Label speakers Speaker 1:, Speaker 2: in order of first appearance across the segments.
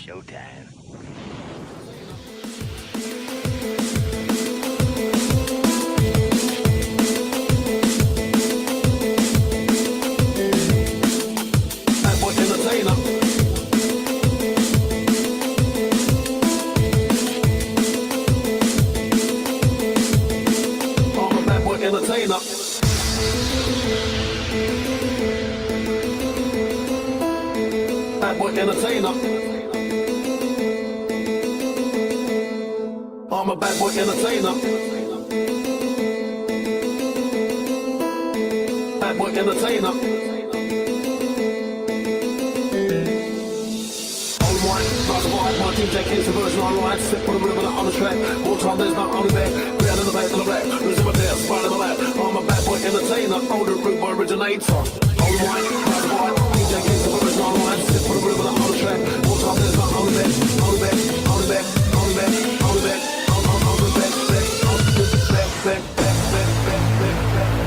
Speaker 1: showtime.
Speaker 2: Entertainer. I'm a bad boy entertainer. Bad boy entertainer. On one, nice and wide, my DJ King's a version online. Step on the rhythm on the track. More time there's not only back. Better in the back, in the black. Losing my tail, spine in the lap. I'm a bad boy entertainer. Older root boy originator. On one, nice and wide, DJ King's a version online. Step on the rhythm on the track. More time there's not only back, only back, only back, only back, only back, on the back, back, on the back, back, back, back, back, back, back, back,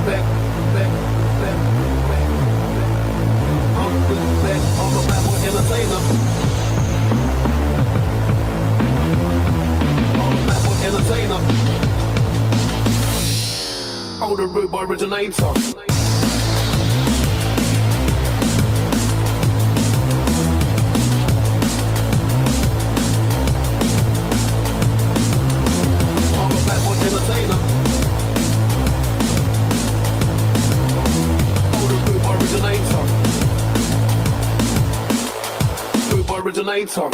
Speaker 2: back, back, on the back, on the bad boy entertainer. On the bad boy entertainer. Older root boy originator. Originator.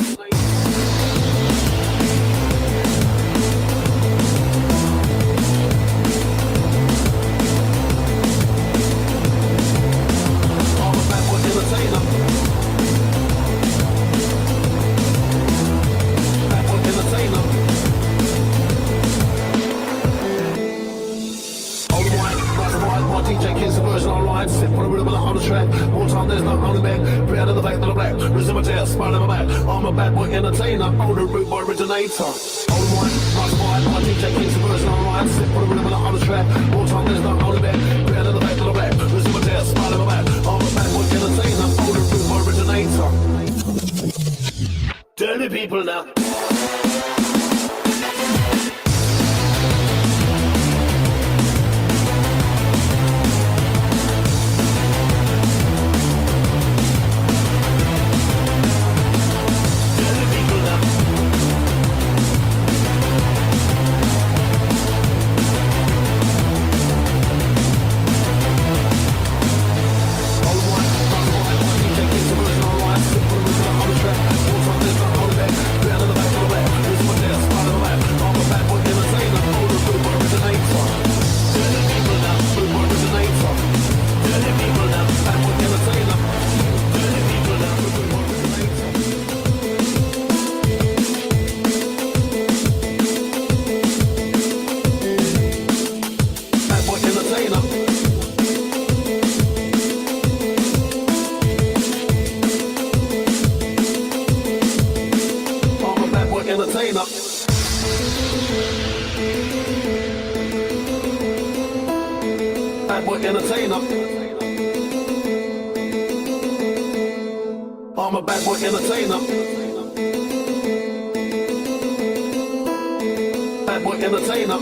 Speaker 2: DJ King's the version online. Sit for the rhythm on the track. More time there's not only back. Proud of the fact that I'm black. Losing my tail, spine in my back. I'm a bad boy entertainer. Older root boy originator. Old one, nice wide. My DJ King's the version online. Sit for the rhythm on the track. More time there's not only back. Proud of the fact that I'm black. Losing my tail, spine in my back. I'm a bad boy entertainer. Older root boy originator. Dirty people now. I'm a bad boy entertainer. Bad boy entertainer.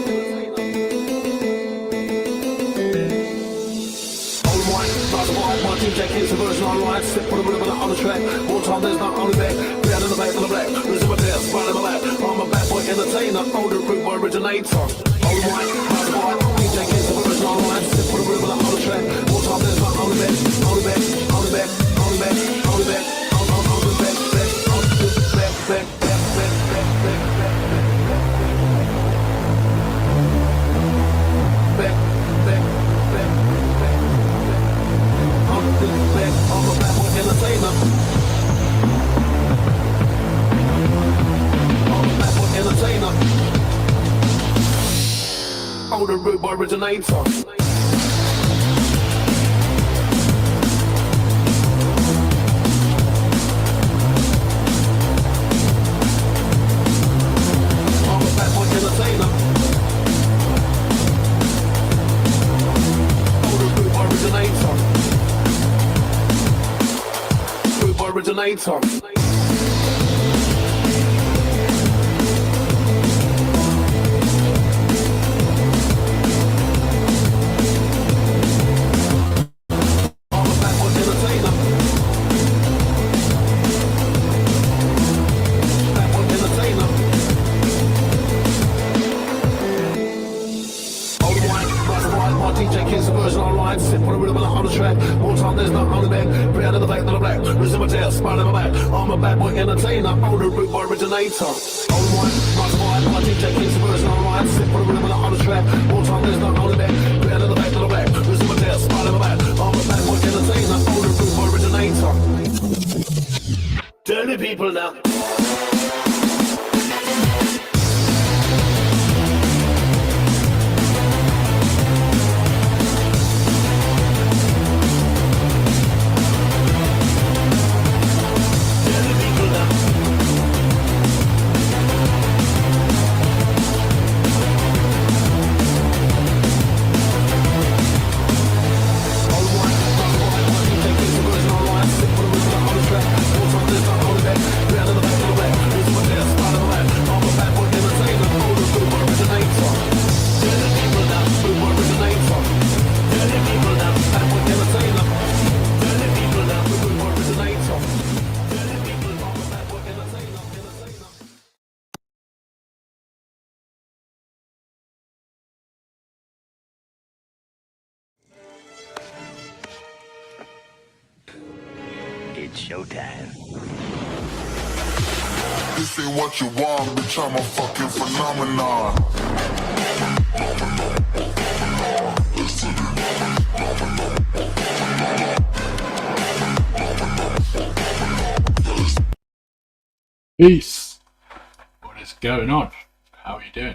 Speaker 2: Old wine, nice and wide. My DJ King's the version online. Step for the rhythm on the track. More time there's not only back. Proud in the back, in the black. Losing my tail, spine in my lap. I'm a bad boy entertainer. Older root boy originator. Old wine, nice and wide. DJ King's the version online. Step for the rhythm on the track. More time there's not only back. Only back, only back, only back, only back. Back, back, back, back, back, back, back, back, back, back. I'm a bad boy entertainer. I'm a bad boy entertainer. Older root boy originator. originator. I'm a bad boy entertainer, older root boy originator. Old one, nice vibe, my DJ keeps the version online. Sit for the rhythm on the track. More time there's no on the back. Better to the back to the back. Listen my tail, spot in my back. I'm a bad boy entertainer, older root boy originator. Dirty people now.
Speaker 1: It's showtime.
Speaker 3: This ain't what you want, bitch, I'm a fucking phenomenon.
Speaker 4: Peace. What is going on? How are you doing?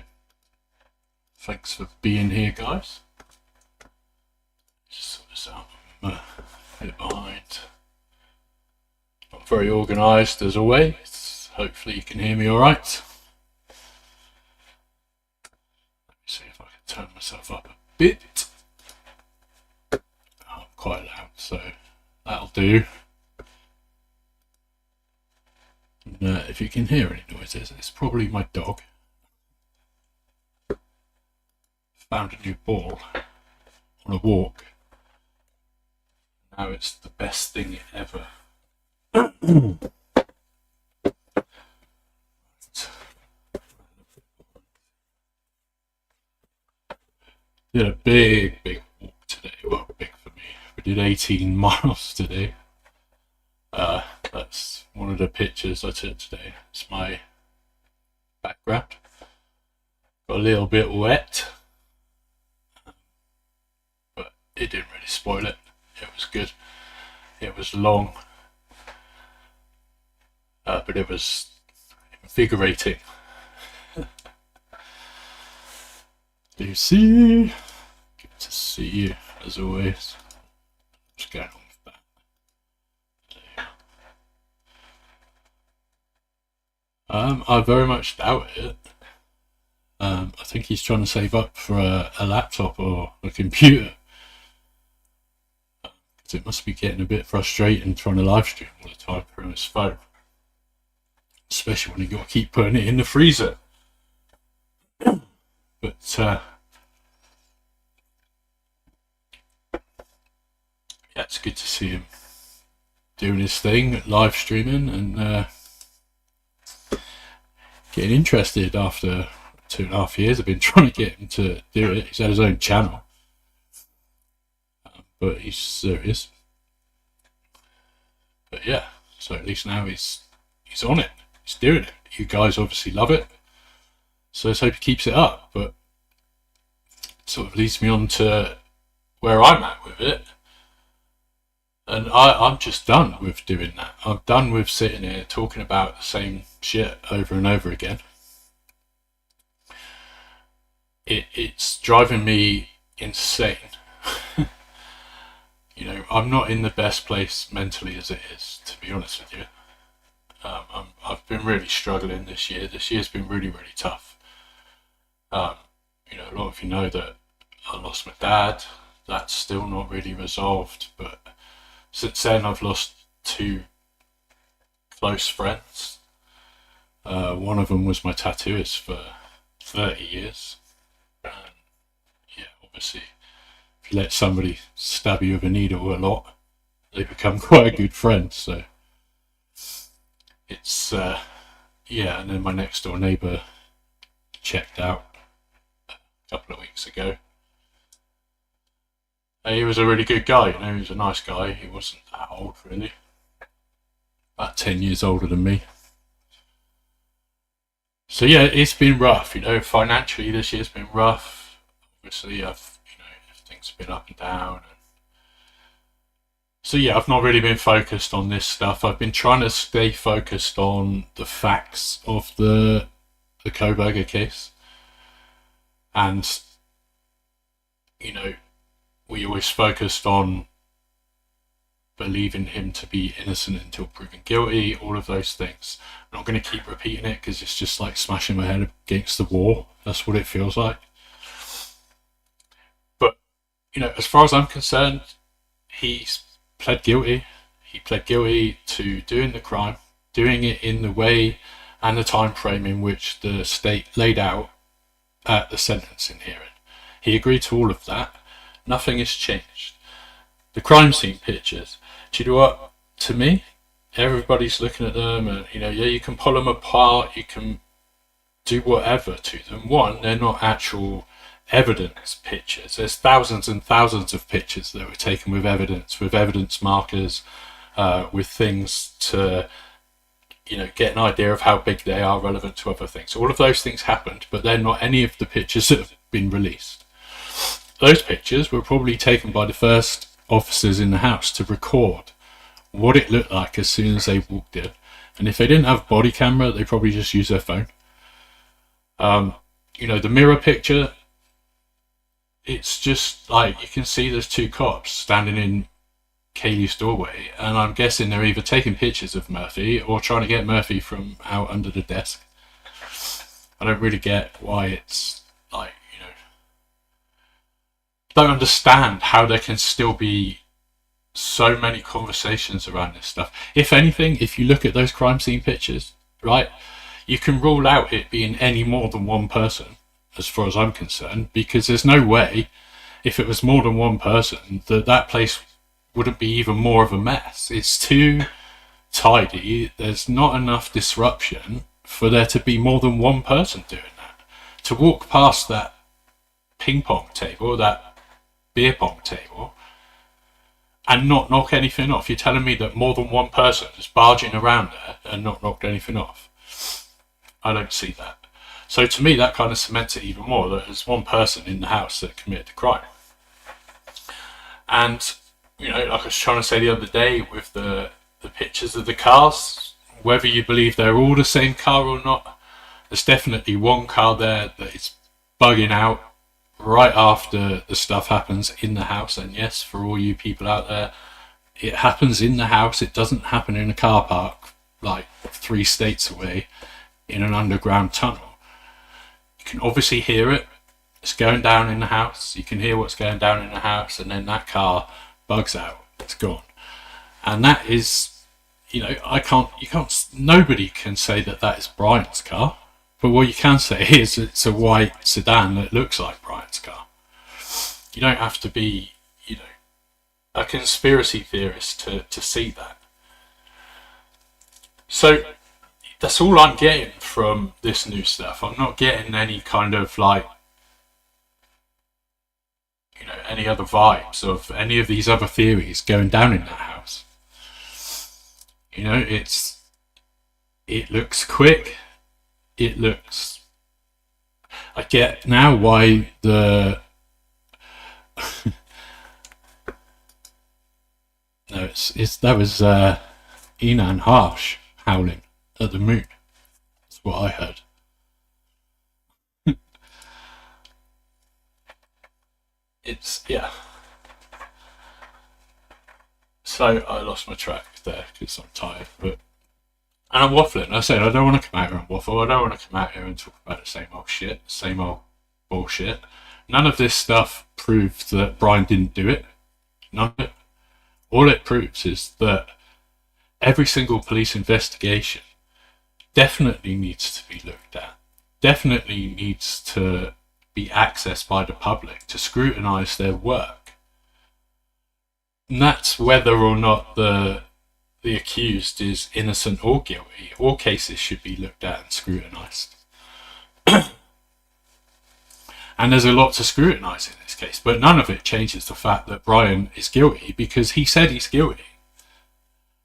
Speaker 4: Thanks for being here, guys. Just sort this out. I'm a bit behind. Not very organised as always. Hopefully you can hear me alright. Let me see if I can turn myself up a bit. I'm quite loud, so that'll do. And, if you can hear any noises, it's probably my dog. Found a new ball on a walk. Now it's the best thing ever. Did a big walk today. Well, big for me. We did 18 miles today. That's one of the pictures I took today. It's my background. Got a little bit wet, but it didn't really spoil it. It was good. It was long, but it was invigorating. Lucy, good to see you as always. What's going on with that? I very much doubt it. I think he's trying to save up for a laptop or a computer. Because it must be getting a bit frustrating trying to live stream all the time from his phone. Especially when you got to keep putting it in the freezer. But yeah, it's good to see him doing his thing, live streaming, and getting interested after 2.5 years. I've been trying to get him to do it. He's had his own channel, but he's serious. But yeah, so at least now he's on it. He's doing it. You guys obviously love it, so let's hope he keeps it up. But it sort of leads me on to where I'm at with it. And I'm just done with doing that. I'm done with sitting here talking about the same shit over and over again. It's driving me insane. You know, I'm not in the best place mentally as it is, to be honest with you. I've been really struggling this year. This year's been really, really tough. You know, a lot of you know that I lost my dad. That's still not really resolved, but since then I've lost two close friends. One of them was my tattooist for 30 years. And yeah, obviously, if you let somebody stab you with a needle a lot, they become quite a good friend. So it's yeah. And then my next door neighbour checked out a couple of weeks ago. He was a really good guy, you know. He was a nice guy. He wasn't that old, really. About 10 years older than me. So yeah, it's been rough, you know. Financially, this year's been rough. Obviously, things have been up and down. So yeah, I've not really been focused on this stuff. I've been trying to stay focused on the facts of the Koberger case. And, you know, we always focused on believing him to be innocent until proven guilty, all of those things. I'm not going to keep repeating it because it's just like smashing my head against the wall. That's what it feels like. But, you know, as far as I'm concerned, he's pled guilty. He pled guilty to doing the crime, doing it in the way and the time frame in which the state laid out at the sentencing hearing. He agreed to all of that. Nothing has changed. The crime scene pictures, do you know what? To me, everybody's looking at them and, you know, yeah, you can pull them apart, you can do whatever to them. One, they're not actual evidence pictures. There's thousands and thousands of pictures that were taken with evidence markers, with things to, you know, get an idea of how big they are relevant to other things. All of those things happened, but they're not any of the pictures that have been released. Those pictures were probably taken by the first officers in the house to record what it looked like as soon as they walked in. And if they didn't have a body camera, they probably just used their phone. You know, the mirror picture, it's just like, you can see there's two cops standing in Kaylee's doorway, and I'm guessing they're either taking pictures of Murphy or trying to get Murphy from out under the desk. I don't really get why it's like, don't understand how there can still be so many conversations around this stuff. If anything, if you look at those crime scene pictures, right, you can rule out it being any more than one person, as far as I'm concerned, because there's no way, if it was more than one person, that place wouldn't be even more of a mess. It's too tidy. There's not enough disruption for there to be more than one person doing that. To walk past that ping pong table, that beer pong table, and not knock anything off. You're telling me that more than one person is barging around there and not knocked anything off? I don't see that. So to me, that kind of cements it even more, that there's one person in the house that committed the crime. And, you know, like I was trying to say the other day with the pictures of the cars, whether you believe they're all the same car or not, there's definitely one car there that is bugging out right after the stuff happens in the house. And yes, for all you people out there, it happens in the house. It doesn't happen in a car park like 3 states away in an underground tunnel. You can obviously hear it. It's going down in the house. You can hear what's going down in the house, and then that car bugs out. It's gone. And that is, you know, nobody can say that that is Bryan's car. But what you can say is it's a white sedan that looks like Bryan's car. You don't have to be, you know, a conspiracy theorist to see that. So that's all I'm getting from this new stuff. I'm not getting any kind of like, you know, any other vibes of any of these other theories going down in that house. You know, it looks quick. It looks, I get now why no, that was Enan Harsh howling at the moon. That's what I heard. Yeah. So I lost my track there because I'm tired, but. And I'm waffling. I said I don't want to come out here and waffle. I don't want to come out here and talk about the same old shit, same old bullshit. None of this stuff proves that Bryan didn't do it. None of it. All it proves is that every single police investigation definitely needs to be looked at, definitely needs to be accessed by the public to scrutinise their work. And that's whether or not the accused is innocent or guilty. All cases should be looked at and scrutinised. And there's a lot to scrutinise in this case, but none of it changes the fact that Bryan is guilty because he said he's guilty.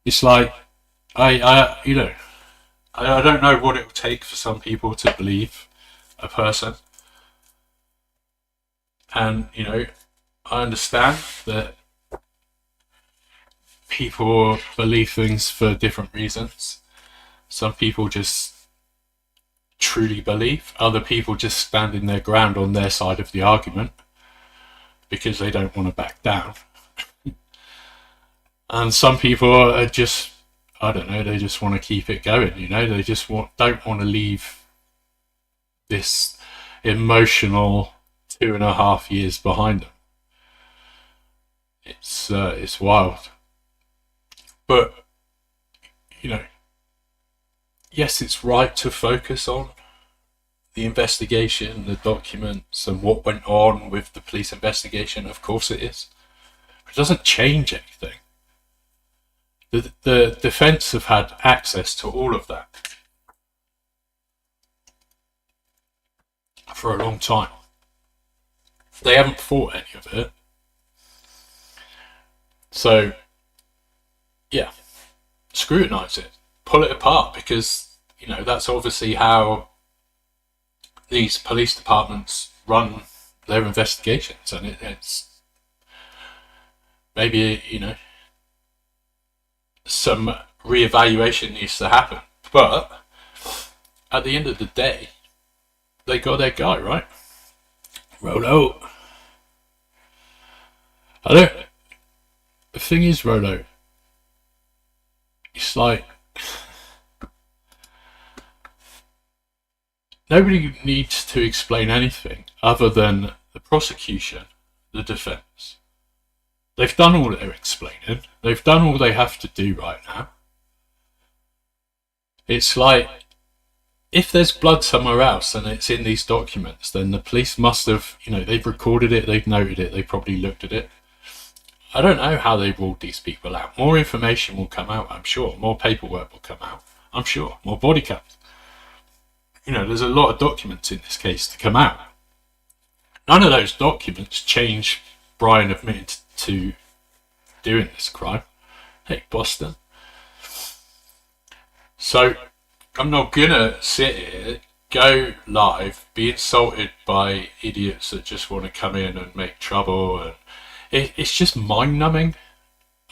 Speaker 4: It's like, I don't know what it will take for some people to believe a person. And, I understand that people believe things for different reasons. Some people just truly believe. Other people just standing their ground on their side of the argument because they don't want to back down. And some people are just, I don't know, they just want to keep it going, they just don't want to leave this emotional 2.5 years behind them. It's wild. But, yes, it's right to focus on the investigation, the documents, and what went on with the police investigation. Of course it is. It doesn't change anything. The defence have had access to all of that for a long time. They haven't fought any of it. So, yeah, scrutinise it, pull it apart, because, that's obviously how these police departments run their investigations, and it's maybe, some re-evaluation needs to happen. But at the end of the day, they got their guy, right? Rolo. The thing is, Rolo, it's like nobody needs to explain anything other than the prosecution, the defence. They've done all their explaining. They've done all they have to do right now. It's like, if there's blood somewhere else and it's in these documents, then the police must have, they've recorded it, they've noted it, they've probably looked at it. I don't know how they've ruled these people out. More information will come out, I'm sure. More paperwork will come out, I'm sure. More body cams. There's a lot of documents in this case to come out. None of those documents change Bryan admitting to doing this crime. Hey, Boston. So, I'm not gonna sit here, go live, be insulted by idiots that just want to come in and make trouble, and it's just mind-numbing.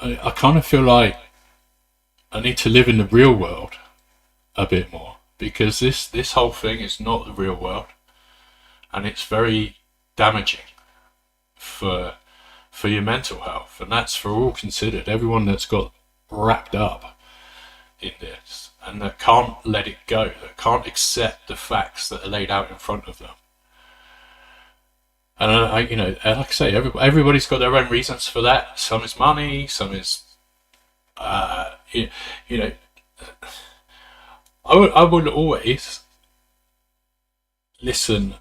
Speaker 4: I kind of feel like I need to live in the real world a bit more, because this whole thing is not the real world, and it's very damaging for your mental health, and that's for all considered. Everyone that's got wrapped up in this and that can't let it go, that can't accept the facts that are laid out in front of them. And like I say, everybody's got their own reasons for that. Some is money, some is, I would always listen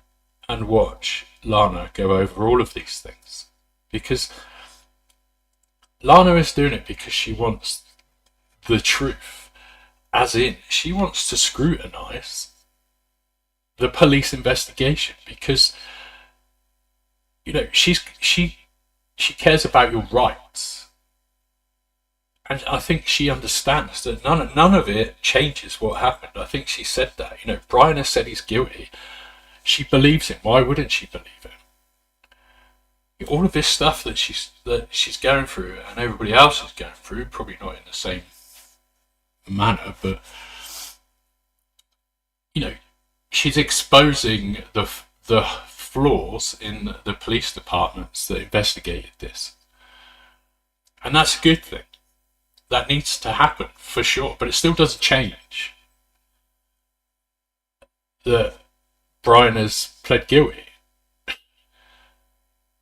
Speaker 4: and watch Lana go over all of these things, because Lana is doing it because she wants the truth, as in she wants to scrutinise the police investigation, because she cares about your rights, and I think she understands that none of it changes what happened. I think she said that. Bryan has said he's guilty. She believes him. Why wouldn't she believe him? All of this stuff that she's going through, and everybody else is going through, probably not in the same manner, but she's exposing the flaws in the police departments that investigated this, and that's a good thing. That needs to happen for sure, but it still doesn't change that Bryan has pled guilty.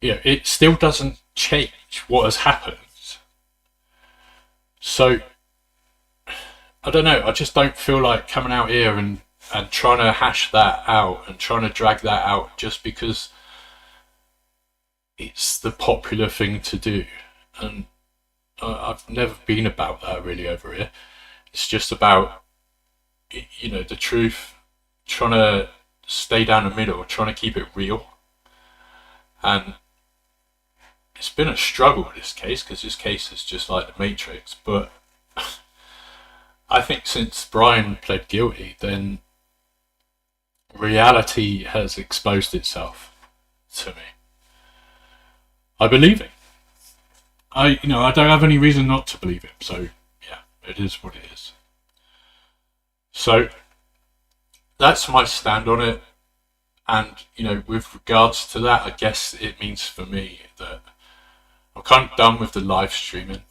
Speaker 4: It still doesn't change what has happened. So I don't know, I just don't feel like coming out here and trying to hash that out and trying to drag that out just because it's the popular thing to do. And I've never been about that really over here. It's just about, you know, the truth, trying to stay down the middle, trying to keep it real. And it's been a struggle with this case, because this case is just like the Matrix. But I think since Bryan pled guilty, then reality has exposed itself to me. I believe it. I don't have any reason not to believe it. So yeah, it is what it is. So that's my stand on it. And, you know, with regards to that, I guess it means for me that I'm kind of done with the live streaming.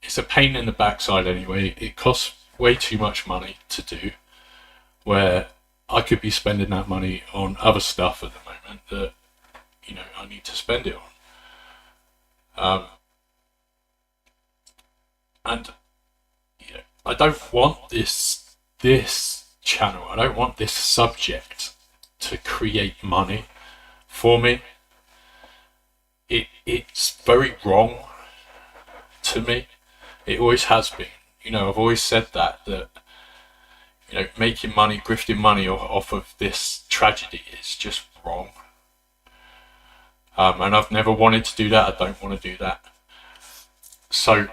Speaker 4: It's a pain in the backside anyway. It costs way too much money to do, where I could be spending that money on other stuff at the moment that, you know, I need to spend it on. And, you know, I don't want this channel, I don't want this subject to create money for me. It's very wrong to me. It always has been. You know, I've always said that you know, making money, grifting money off of this tragedy is just wrong. And I've never wanted to do that. I don't want to do that. So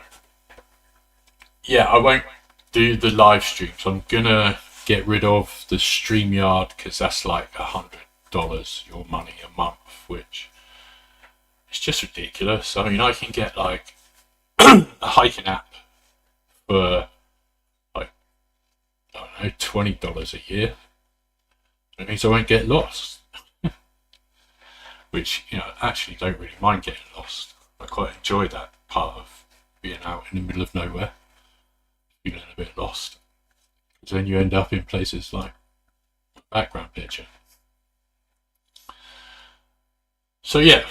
Speaker 4: yeah, I won't do the live streams. I'm gonna get rid of the StreamYard, because that's like $100 your money a month, which is just ridiculous. I mean, I can get like a hiking app for like, I don't know, $20 a year. It means I won't get lost. Which, you know, I actually don't really mind getting lost. I quite enjoy that part of being out in the middle of nowhere, feeling a bit lost. Because then you end up in places like background picture. So yeah,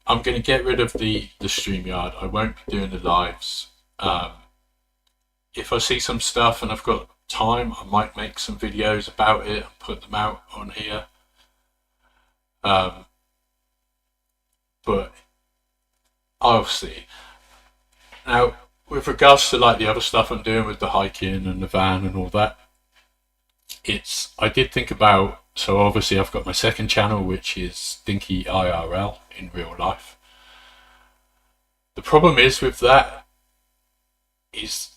Speaker 4: I'm going to get rid of the StreamYard. I won't be doing the lives. If I see some stuff and I've got time, I might make some videos about it and put them out on here. But I'll see. Now, with regards to like the other stuff I'm doing with the hiking and the van and all that, I did think about, so obviously I've got my second channel, which is Dinky IRL in real life. The problem is with that is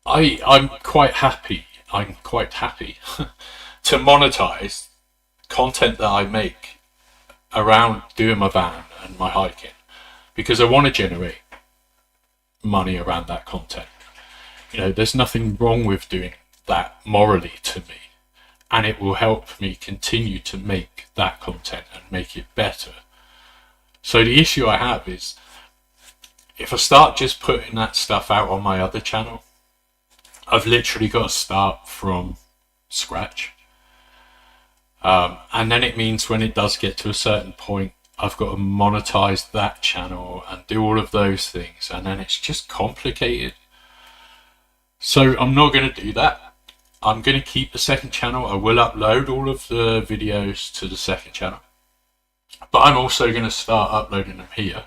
Speaker 4: I'm quite happy to monetize content that I make around doing my van and my hiking, because I want to generate money around that content. You know, there's nothing wrong with doing that morally to me, and it will help me continue to make that content and make it better. So the issue I have is, if I start just putting that stuff out on my other channel, I've literally got to start from scratch. And then it means when it does get to a certain point, I've got to monetize that channel and do all of those things, and then it's just complicated. So I'm not going to do that. I'm going to keep the second channel. I will upload all of the videos to the second channel, but I'm also going to start uploading them here.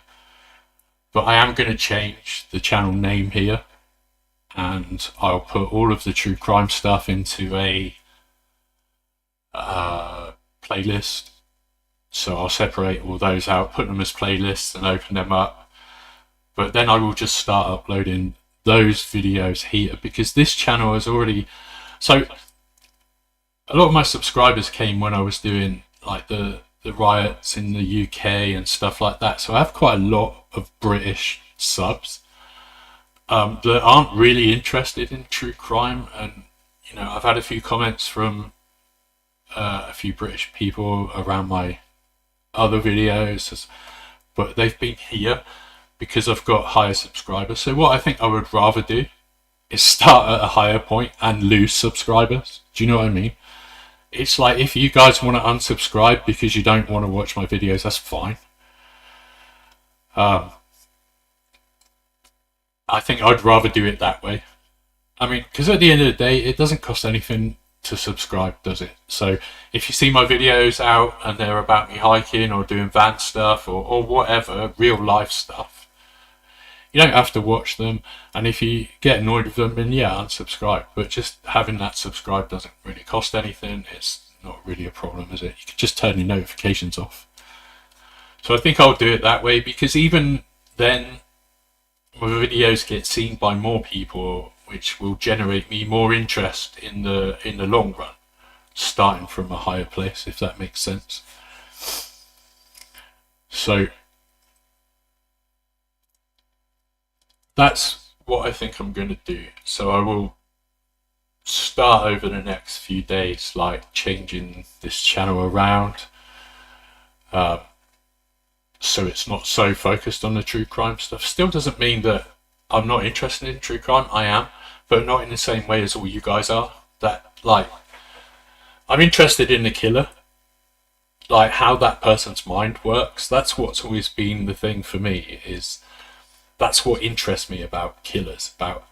Speaker 4: But I am going to change the channel name here, and I'll put all of the true crime stuff into a playlist. So I'll separate all those out, put them as playlists and open them up. But then I will just start uploading those videos here, because this channel is already... So a lot of my subscribers came when I was doing like the riots in the UK and stuff like that. So I have quite a lot of British subs that aren't really interested in true crime. And, you know, I've had a few comments from a few British people around my other videos, but they've been here because I've got higher subscribers. So what I think I would rather do is start at a higher point and lose subscribers. Do you know what I mean? It's like, if you guys want to unsubscribe because you don't want to watch my videos, that's fine. I think I'd rather do it that way. I mean, because at the end of the day, it doesn't cost anything to subscribe, does it? So if you see my videos out and they're about me hiking or doing van stuff or whatever, real life stuff, you don't have to watch them. And if you get annoyed with them, then yeah, unsubscribe. But just having that subscribe doesn't really cost anything. It's not really a problem, is it? You can just turn your notifications off. So I think I'll do it that way, because even then, my videos get seen by more people, which will generate me more interest in the long run, starting from a higher place, if that makes sense. So that's what I think I'm going to do. So I will start over the next few days, like changing this channel around, so it's not so focused on the true crime stuff. Still doesn't mean that I'm not interested in true crime. I am, but not in the same way as all you guys are. That, like, I'm interested in the killer, like how that person's mind works. That's what's always been the thing for me. That's what interests me about killers, about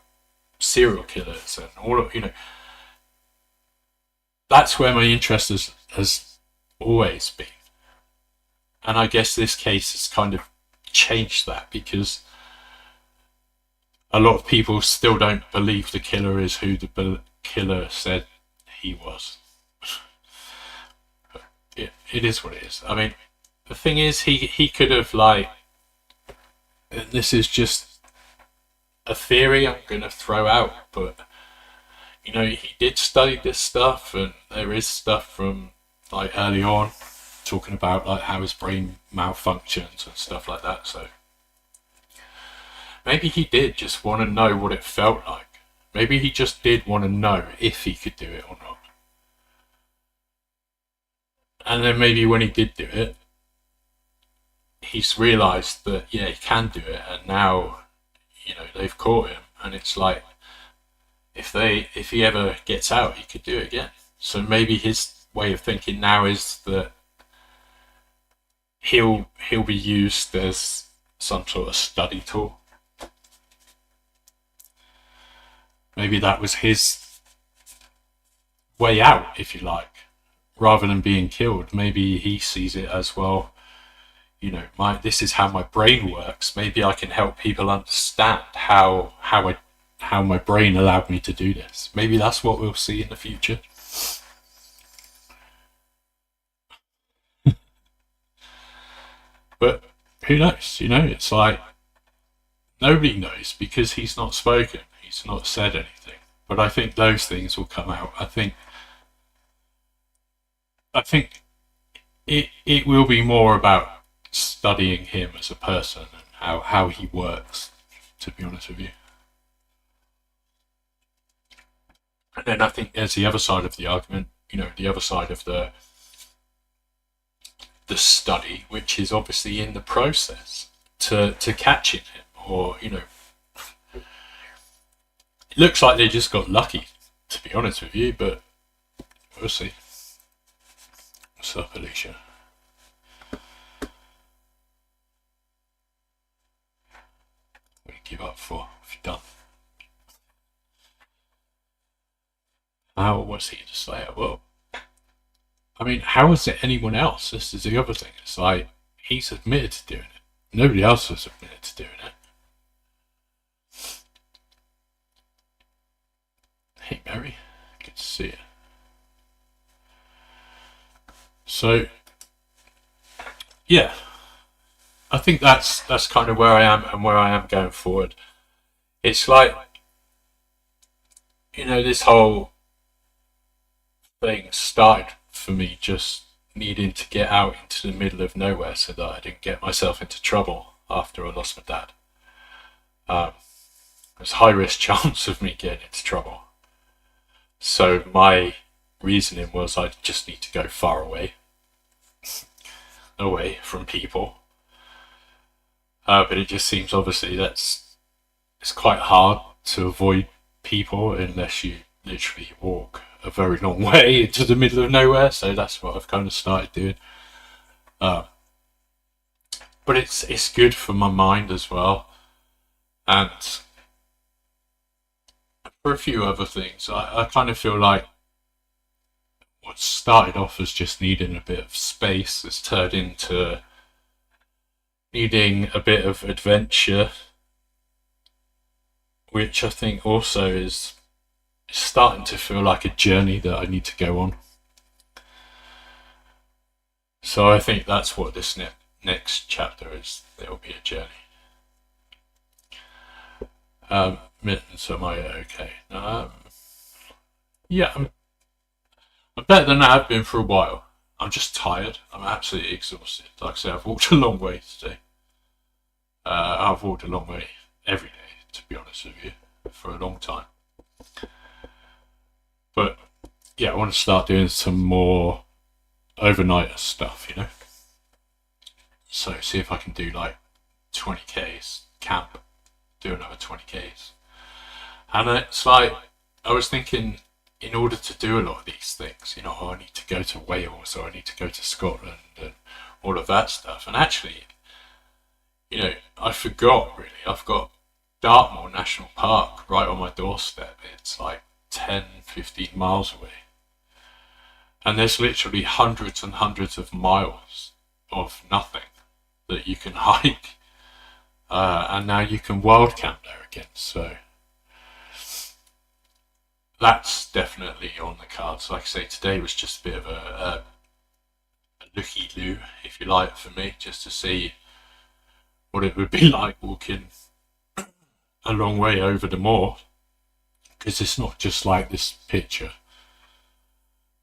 Speaker 4: serial killers, and all of, that's where my interest has always been. And I guess this case has kind of changed that, because a lot of people still don't believe the killer is who the killer said he was. It is what it is. I mean, the thing is, he could have, like, this is just a theory I'm going to throw out, but, he did study this stuff, and there is stuff from, like, early on talking about, like, how his brain malfunctions and stuff like that. So maybe he did just want to know what it felt like. Maybe he just did want to know if he could do it or not. And then maybe when he did do it, he's realised that, yeah, he can do it, and now, they've caught him, and it's like, if he ever gets out, he could do it again. So maybe his way of thinking now is that he'll be used as some sort of study tool. Maybe that was his way out, if you like, rather than being killed. Maybe he sees it as, well, this is how my brain works. Maybe I can help people understand how my brain allowed me to do this. Maybe that's what we'll see in the future. But who knows? It's like, nobody knows, because he's not spoken. He's not said anything. But I think those things will come out. I think it will be more about studying him as a person and how he works, to be honest with you. And then I think there's the other side of the argument, the other side of the study, which is obviously in the process to catching him, or, it looks like they just got lucky, to be honest with you, but we'll see. What's up, Alicia? What do you give up for? If you're done. How was he to say it? Well, I mean, how is it anyone else? This is the other thing. It's like, he's admitted to doing it. Nobody else has admitted to doing it. Hey, Mary. Good to see you. So, yeah. I think that's kind of where I am and where I am going forward. It's like, this whole thing started for me just needing to get out into the middle of nowhere so that I didn't get myself into trouble after I lost my dad. There's a high risk chance of me getting into trouble. So my reasoning was, I just need to go far away from people. But it just seems, obviously, it's quite hard to avoid people unless you literally walk a very long way into the middle of nowhere. So that's what I've kind of started doing. But it's good for my mind as well. And for a few other things. I kind of feel like what started off as just needing a bit of space has turned into needing a bit of adventure, which I think also is starting to feel like a journey that I need to go on. So I think that's what this next chapter is. There'll be a journey. Mittens, am I okay? Yeah, I'm better than I have been for a while. I'm just tired. I'm absolutely exhausted. Like I say, I've walked a long way today. I've walked a long way every day, to be honest with you, for a long time. But yeah, I want to start doing some more overnighter stuff, you know. So see if I can do like 20Ks, camp, do another 20Ks. And it's like, I was thinking, in order to do a lot of these things, you know, I need to go to Wales or I need to go to Scotland and all of that stuff. And actually, you know, I forgot really. I've got Dartmoor National Park right on my doorstep. It's like 10, 15 miles away. And there's literally hundreds and hundreds of miles of nothing that you can hike. And now you can wild camp there again. So that's definitely on the cards. Like I say, today was just a bit of a looky-loo, if you like, for me, just to see what it would be like walking a long way over the moor. Because it's not just like this picture.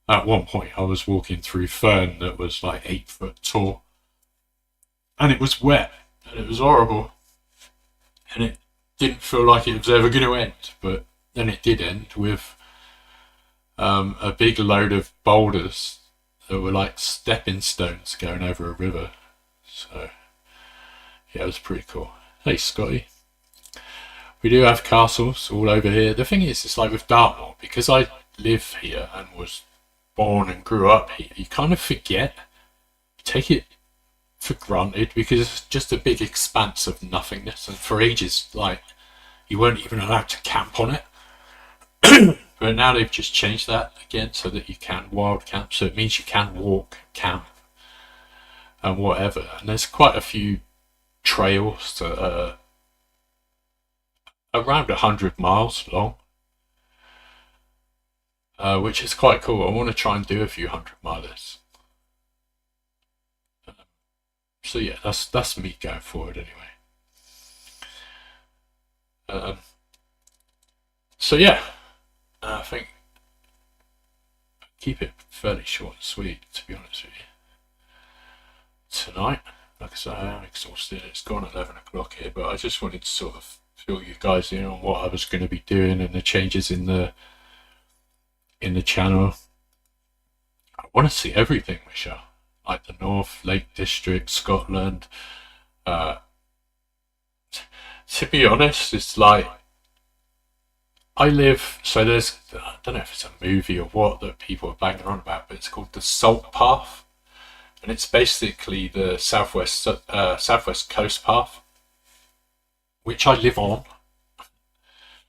Speaker 4: At one point I was walking through fern that was like 8 foot tall. And it was wet. And it was horrible. And it didn't feel like it was ever going to end. But then it did end with a big load of boulders that were like stepping stones going over a river. So yeah, it was pretty cool. Hey Scotty. We do have castles all over here. The thing is, it's like with Dartmoor, because I live here and was born and grew up here, you kind of forget, take it for granted, because it's just a big expanse of nothingness. And for ages, like, you weren't even allowed to camp on it. But now they've just changed that again so that you can wild camp. So it means you can walk, camp, and whatever. And there's quite a few trails that are around 100 miles long, which is quite cool. I want to try and do a few 100-milers. So yeah, that's me going forward anyway. So yeah, I think keep it fairly short and sweet, to be honest with you. Tonight, like I say, I am exhausted. It's gone 11 o'clock here, but I just wanted to sort of fill you guys in on what I was going to be doing and the changes in the channel. I want to see everything, Michelle, like the North, Lake District, Scotland. To be honest, it's like I live, so there's, I don't know if it's a movie or what that people are banging on about, but it's called the Salt Path, and it's basically the southwest coast path, which I live on.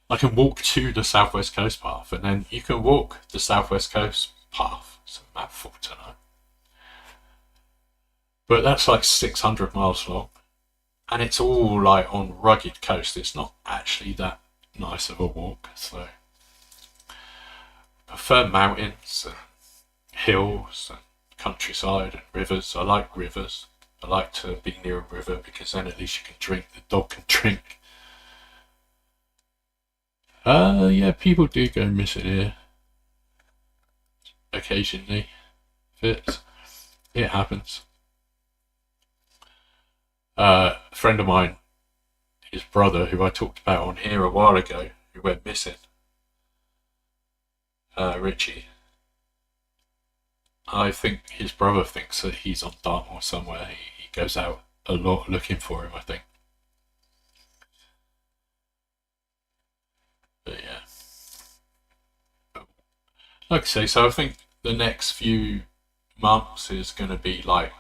Speaker 4: I can walk to the southwest coast path, and then you can walk the southwest coast path. It's a mouthful tonight, but that's like 600 miles long, and it's all like on rugged coast. It's not actually that nice of a walk, so I prefer mountains and hills and countryside and rivers. I like rivers. I like to be near a river because then at least you can drink, the dog can drink. Yeah, people do go missing here occasionally. It happens. A friend of mine, his brother, who I talked about on here a while ago, who went missing, Richie, I think his brother thinks that he's on Dartmoor somewhere. He goes out a lot looking for him, I think. But yeah, like I say, so I think the next few months is going to be like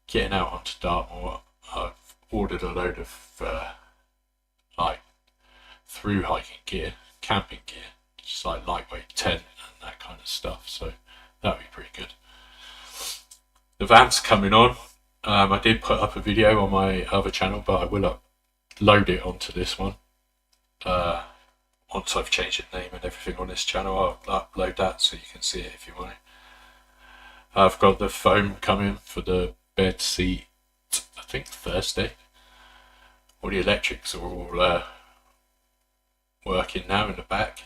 Speaker 4: getting out onto Dartmoor. I've ordered a load of like through hiking gear camping gear, just like lightweight tent and that kind of stuff. So that would be pretty good. The van's coming on. I did put up a video on my other channel, but I will upload it onto this one. Once I've changed the name and everything on this channel, I'll upload that so you can see it if you want it. I've got the foam coming for the bed seat, I think Thursday. All the electrics are all working now in the back.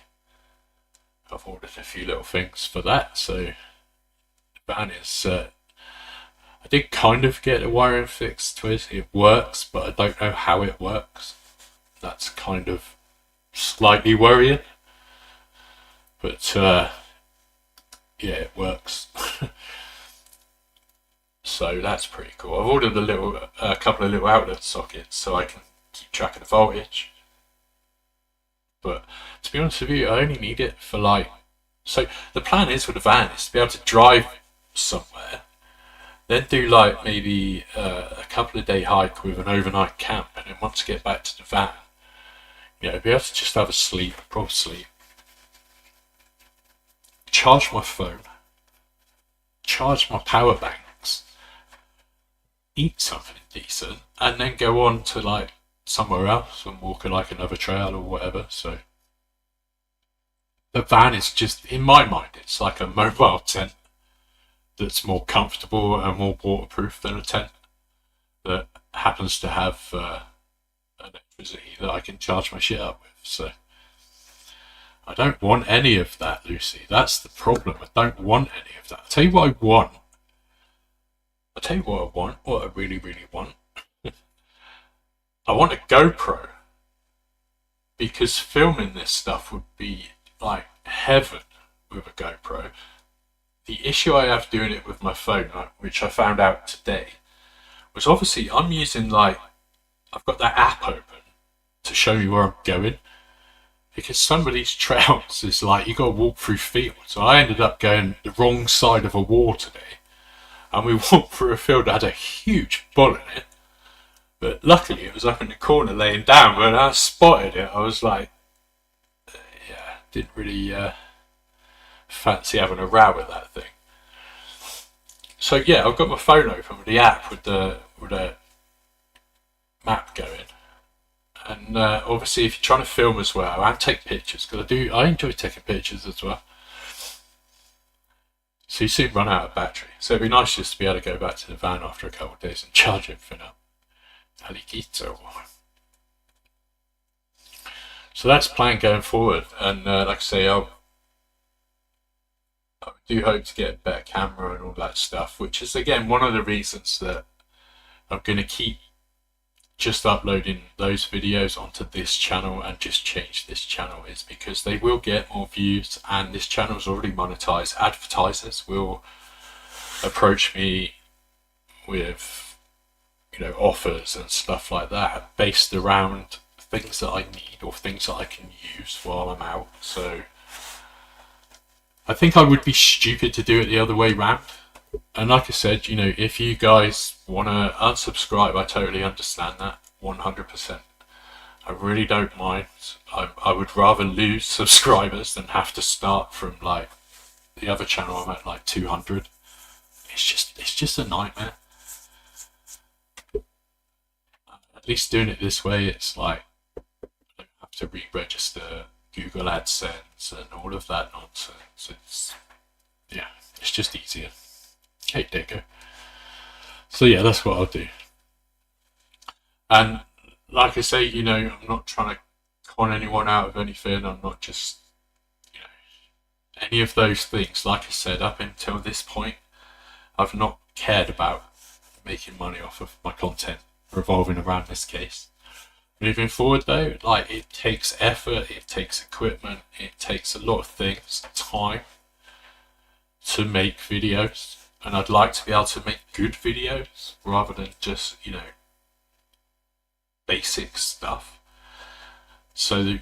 Speaker 4: I've ordered a few little things for that, so the van is... I did kind of get the wiring fixed to it. It works, but I don't know how it works. That's kind of slightly worrying. But yeah, it works. So that's pretty cool. I've ordered a couple of little outlet sockets so I can keep track of the voltage. But to be honest with you, I only need it for like... So the plan is with the van is to be able to drive somewhere, then do like maybe a couple of day hike with an overnight camp, and then once I get back to the van, be able to just have a proper sleep, charge my phone, charge my power banks, eat something decent, and then go on to like somewhere else and walk like another trail or whatever. So the van is just, in my mind, it's like a mobile tent that's more comfortable and more waterproof than a tent that happens to have electricity that I can charge my shit up with. So I don't want any of that, Lucy. That's the problem. I don't want any of that. I'll tell you what I want. What I really, really want. I want a GoPro, because filming this stuff would be like heaven with a GoPro. The issue I have doing it with my phone, which I found out today, was obviously I'm using I've got that app open to show me where I'm going, because some of these trails is like you got to walk through fields. So I ended up going the wrong side of a wall today, and we walked through a field that had a huge bull in it. But luckily it was up in the corner laying down. When I spotted it, I was like, yeah, didn't really fancy having a row with that thing. So yeah, I've got my phone open with the app with the map going, and obviously if you're trying to film as well and take pictures, because I enjoy taking pictures as well. So you soon run out of battery. So it'd be nice just to be able to go back to the van after a couple of days and charge everything up. Alikito. So that's the plan going forward, and like I say, I do hope to get a better camera and all that stuff, which is again one of the reasons that I'm going to keep just uploading those videos onto this channel and just change this channel, is because they will get more views, and this channel is already monetized. Advertisers will approach me with offers and stuff like that based around things that I need or things that I can use while I'm out. So I think I would be stupid to do it the other way round. And like I said, if you guys want to unsubscribe, I totally understand that 100%. I really don't mind. I would rather lose subscribers than have to start from like the other channel. I'm at like 200. It's just a nightmare. At least doing it this way, it's like I don't have to re-register Google AdSense and all of that nonsense. It's just easier. Hey, Deco. So yeah, that's what I'll do. And like I say, I'm not trying to con anyone out of anything. I'm not just, any of those things. Like I said, up until this point, I've not cared about making money off of my content revolving around this case. Moving forward though, it takes effort, it takes equipment, it takes a lot of things, time to make videos, and I'd like to be able to make good videos rather than just, basic stuff. So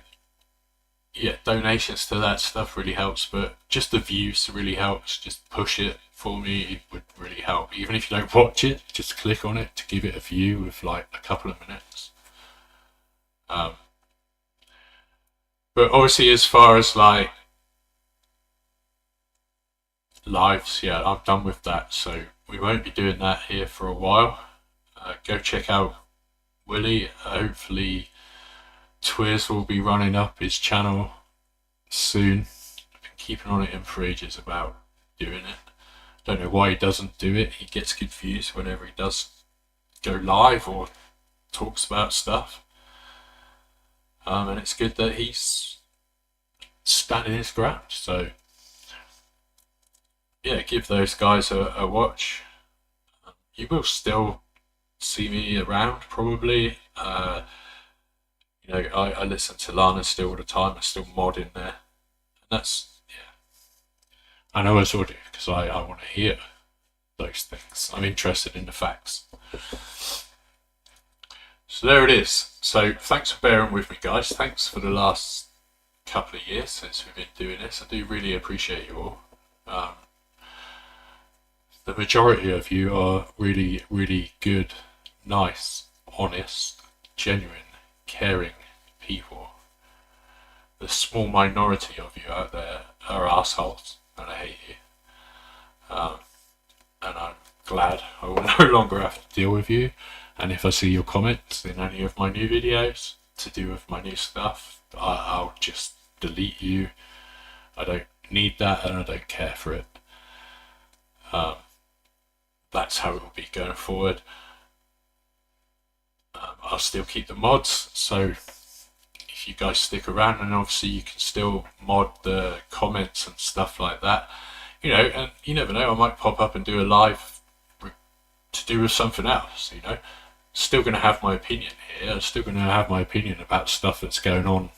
Speaker 4: donations to that stuff really helps, but just the views really helps. Just push it for me, it would really help. Even if you don't watch it, just click on it to give it a view of like a couple of minutes. But obviously, as far as like lives, yeah, I'm done with that, so we won't be doing that here for a while. Go check out Willie. Hopefully Twiz will be running up his channel soon. I've been keeping on him for ages about doing it. Don't know why he doesn't do it. He gets confused whenever he does go live or talks about stuff. And it's good that he's standing his ground. So yeah, give those guys a watch. You will still see me around, probably. You know, I listen to Lana still all the time. I still mod in there. And that's, yeah. I know I sort of do, because I want to hear those things. I'm interested in the facts. So there it is. So thanks for bearing with me, guys. Thanks for the last couple of years since we've been doing this. I do really appreciate you all. The majority of you are really, really good, nice, honest, genuine, caring people. The small minority of you out there are assholes, and I hate you. And I'm glad I will no longer have to deal with you. And if I see your comments in any of my new videos to do with my new stuff, I'll just delete you. I don't need that, and I don't care for it. That's how it will be going forward. I'll still keep the mods, so if you guys stick around, and obviously you can still mod the comments and stuff like that, you know, and you never know, I might pop up and do a live to do with something else, you know. Still going to have my opinion here. I'm still going to have my opinion about stuff that's going on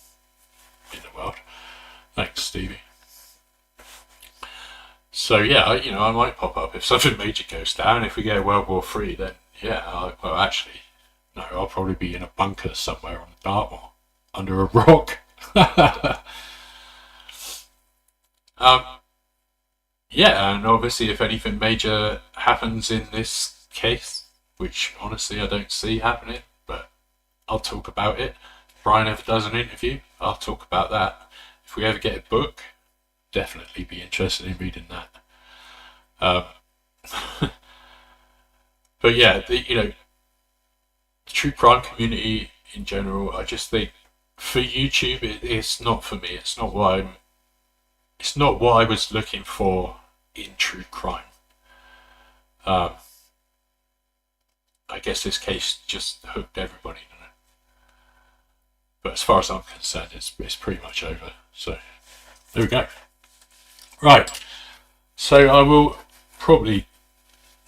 Speaker 4: in the world. Thanks, Stevie. So yeah, you know, I might pop up if something major goes down. If we get World War III, then yeah, well actually, no, I'll probably be in a bunker somewhere on Dartmoor, under a rock. Yeah, and obviously if anything major happens in this case, which honestly I don't see happening, but I'll talk about it. If Bryan ever does an interview, I'll talk about that. If we ever get a book, definitely be interested in reading that. But yeah, you know, the true crime community in general, I just think for YouTube, it's not for me. It's not what I was looking for in true crime. I guess this case just hooked everybody, didn't it? But as far as I'm concerned, it's pretty much over. So there we go. Right. So I will probably,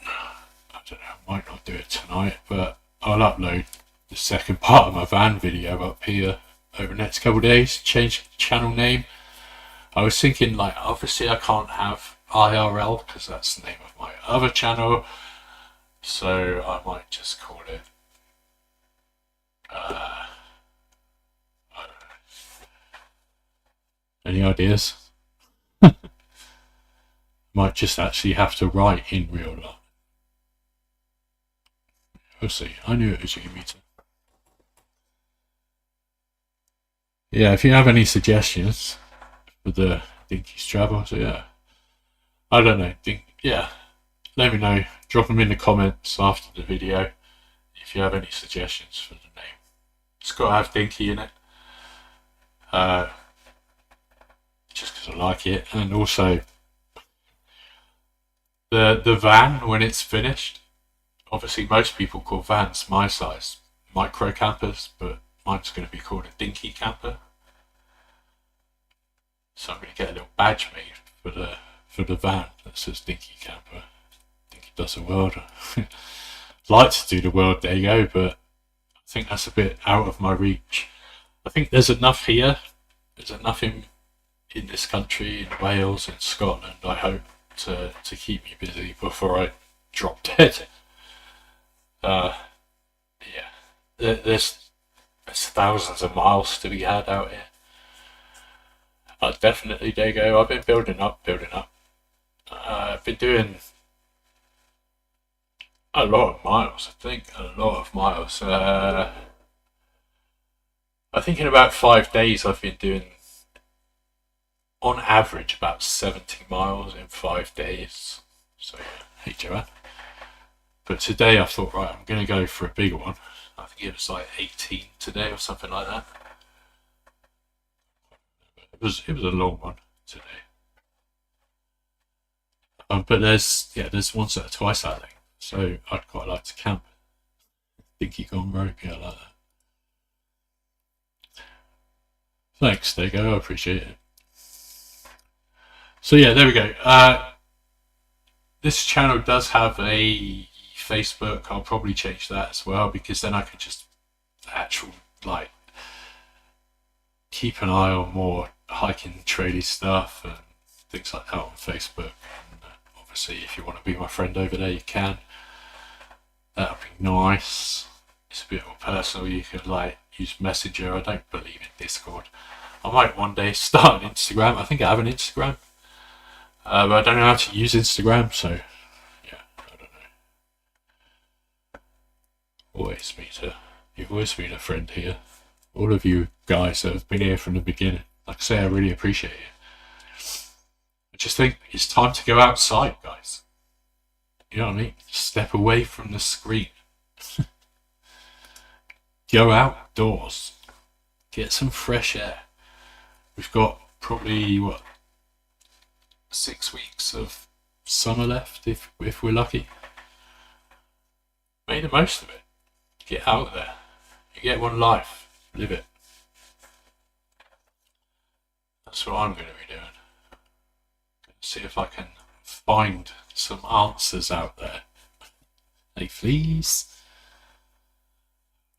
Speaker 4: I don't know, I might not do it tonight, but I'll upload the second part of my van video up here over the next couple of days. Change the channel name. I was thinking, like, obviously I can't have IRL because that's the name of my other channel. So I might just call it, I don't know. Any ideas? Might just actually have to write in real life. We'll see. I knew it was you, meter. Yeah, if you have any suggestions for the Dinky's travels, yeah. I don't know. Yeah. Let me know. Drop them in the comments after the video if you have any suggestions for the name. It's got to have Dinky in it. Just because I like it. And also the van when it's finished. Obviously most people call vans my size micro campers, but mine's going to be called a Dinky camper. So I'm going to get a little badge made for the van that says Dinky camper. Does the world. Like to do the world there you go, but I think that's a bit out of my reach. I think there's enough here. There's enough in this country, in Wales, in Scotland, I hope, to keep me busy before I drop dead. Yeah. There's thousands of miles to be had out here. Definitely there you go. I've been building up. I've been doing a lot of miles, I think. A lot of miles. I think in about 5 days I've been doing on average about 70 miles in 5 days. So yeah, hey Joanne. But today I thought, right, I'm going to go for a bigger one. I think it was like 18 today or something like that. It was a long one today. But there's once or twice that thing. So I'd quite like to camp. Dinky gone rogue, yeah, I like that. Thanks, Dago, I appreciate it. So yeah, there we go. This channel does have a Facebook. I'll probably change that as well, because then I can just like keep an eye on more hiking traily stuff and things like that on Facebook. And obviously, if you want to be my friend over there, you can. That would be nice. It's a bit more personal. You could like use Messenger. I don't believe in Discord. I might one day start an Instagram. I think I have an Instagram. But I don't know how to use Instagram, so yeah, I don't know. You've always been a friend here. All of you guys that have been here from the beginning. Like I say, I really appreciate it. I just think it's time to go outside, guys. You know what I mean? Step away from the screen. Go outdoors. Get some fresh air. We've got probably, 6 weeks of summer left, if we're lucky. Make the most of it. Get out there. You get one life. Live it. That's what I'm going to be doing. See if I can find some answers out there. Hey, please.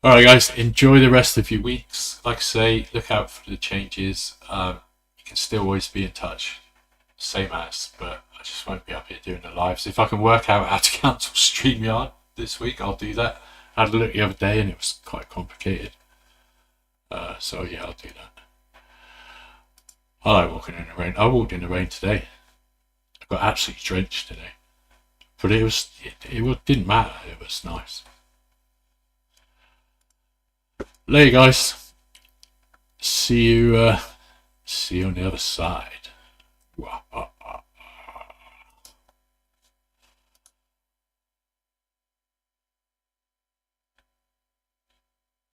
Speaker 4: Alright guys, enjoy the rest of your weeks. Like I say, look out for the changes. You can still always be in touch. Same as, but I just won't be up here doing the lives. If I can work out how to cancel StreamYard this week, I'll do that. I had a look the other day and it was quite complicated. So yeah, I'll do that. I like walking in the rain. I walked in the rain today. I got absolutely drenched today. But it didn't matter. It was nice. Later, guys. See you on the other side. Wow.